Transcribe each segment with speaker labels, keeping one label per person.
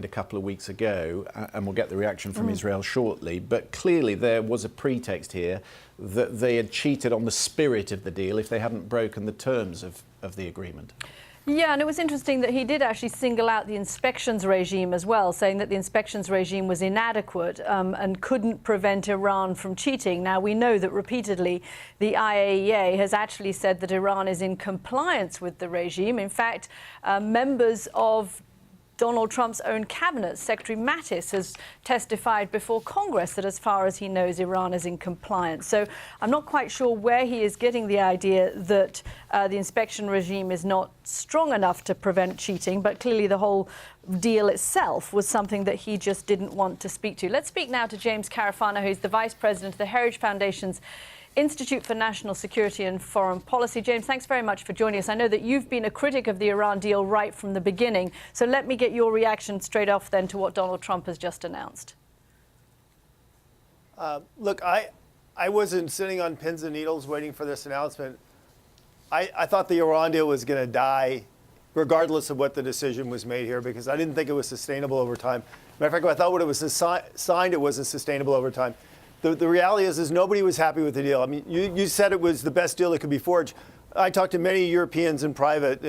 Speaker 1: a couple of weeks ago, and we'll get the reaction from Israel shortly, but clearly there was a pretext here that they had cheated on the spirit of the deal if they hadn't broken the terms of the agreement.
Speaker 2: Yeah, and it was interesting that he did actually single out the inspections regime as well, saying that the inspections regime was inadequate and couldn't prevent Iran from cheating. Now, we know that repeatedly the IAEA has actually said that Iran is in compliance with the regime. In fact, members of Donald Trump's own cabinet, Secretary Mattis, has testified before Congress that as far as he knows, Iran is in compliance. So I'm not quite sure where he is getting the idea that the inspection regime is not strong enough to prevent cheating, but clearly the whole deal itself was something that he just didn't want to speak to. Let's speak now to James Carafano, who's the Vice President of the Heritage Foundation's Institute for National Security and Foreign Policy. James, thanks very much for joining us. I know that you've been a critic of the Iran deal right from the beginning. So let me get your reaction straight off then to what Donald Trump has just announced.
Speaker 3: Look, I wasn't sitting on pins and needles waiting for this announcement. I thought the Iran deal was going to die regardless of what the decision was made here, because I didn't think it was sustainable over time. Matter of fact, I thought when it was signed, it wasn't sustainable over time. The reality is nobody was happy with the deal. I mean, you said it was the best deal that could be forged. I talked to many Europeans in private,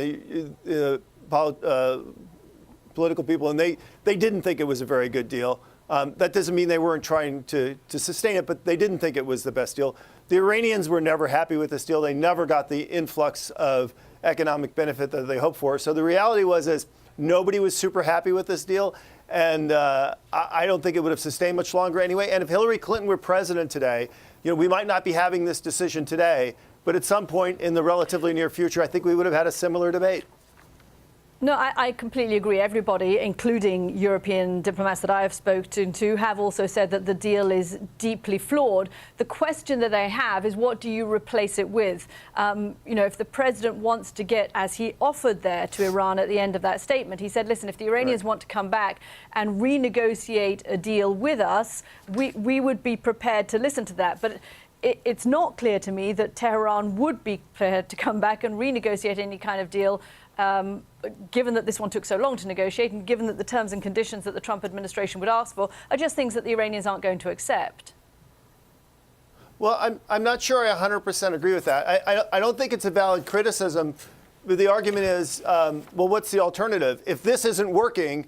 Speaker 3: political people, and they didn't think it was a very good deal. That doesn't mean they weren't trying to sustain it, but they didn't think it was the best deal. The Iranians were never happy with this deal. They never got the influx of economic benefit that they hoped for. So the reality was nobody was super happy with this deal. And I don't think it would have sustained much longer anyway. And if Hillary Clinton were president today, we might not be having this decision today, but at some point in the relatively near future, I think we would have had a similar debate.
Speaker 2: No, I completely agree. Everybody, including European diplomats that I have spoken to, have also said that the deal is deeply flawed. The question that they have is, what do you replace it with? If the president wants to get, as he offered there to Iran at the end of that statement, he said, listen, if the Iranians want to come back and renegotiate a deal with us, we would be prepared to listen to that. But it's not clear to me that Tehran would be prepared to come back and renegotiate any kind of deal, given that this one took so long to negotiate and given that the terms and conditions that the Trump administration would ask for are just things that the Iranians aren't going to accept.
Speaker 3: Well, I'm not sure I 100% agree with that. I don't think it's a valid criticism. But the argument is, well, what's the alternative? If this isn't working,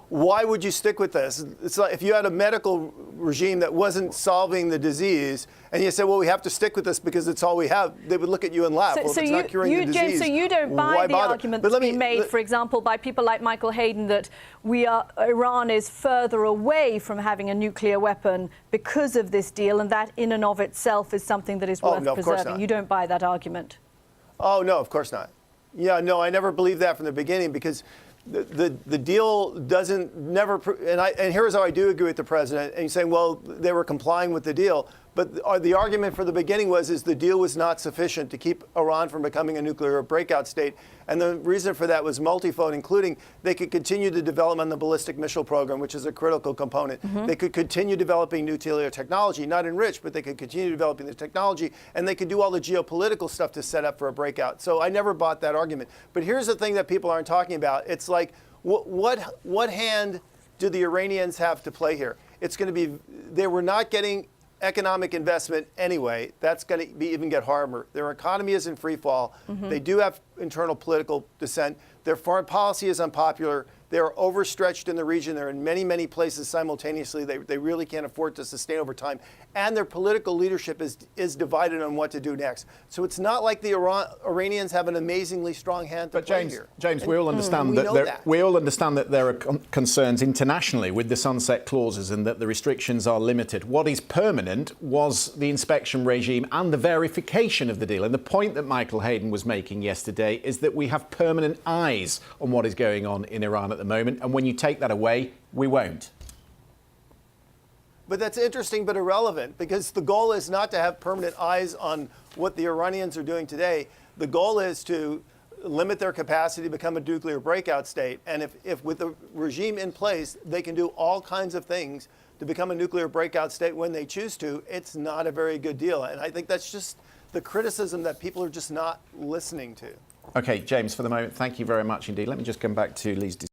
Speaker 3: why would you stick with this? It's like if you had a medical regime that wasn't solving the disease and you said, well, we have to stick with this because it's all we have, they would look at you and laugh. Well, if it's not curing the disease,
Speaker 2: James, so you don't buy the argument that's been made, for example, by people like Michael Hayden, that Iran is further away from having a nuclear weapon because of this deal, and that in and of itself is something that is worth preserving. You don't buy that argument? Oh, no, of course not. Yeah, no, I never believed that from the beginning, because the deal doesn't and here's how I do agree with the president. And he's saying, well, they were complying with the deal. But the argument for the beginning is the deal was not sufficient to keep Iran from becoming a nuclear breakout state. And the reason for that was multifold, including they could continue to develop on the ballistic missile program, which is a critical component. They could continue developing nuclear technology, not enriched, but they could continue developing the technology, and they could do all the geopolitical stuff to set up for a breakout. So I never bought that argument. But here's the thing that people aren't talking about. It's like, what hand do the Iranians have to play here? It's going to be, they were not getting economic investment anyway. That's going to even get harder. Their economy is in free fall. They do have internal political dissent. Their foreign policy is unpopular. They're overstretched in the region. They're in many, many places simultaneously. They really can't afford to sustain over time. And their political leadership is divided on what to do next. So it's not like the Iranians have an amazingly strong hand to play here.
Speaker 1: James, we all understand that there are concerns internationally with the sunset clauses and that the restrictions are limited. What is permanent was the inspection regime and the verification of the deal. And the point that Michael Hayden was making yesterday is that we have permanent eyes on what is going on in Iran at the moment, and when you take that away, we won't.
Speaker 3: But that's interesting but irrelevant, because the goal is not to have permanent eyes on what the Iranians are doing today. The goal is to limit their capacity to become a nuclear breakout state. And if with the regime in place, they can do all kinds of things to become a nuclear breakout state when they choose to, it's not a very good deal. And I think that's just the criticism that people are just not listening to.
Speaker 1: OK, James, for the moment, thank you very much indeed. Let me just come back to Lee's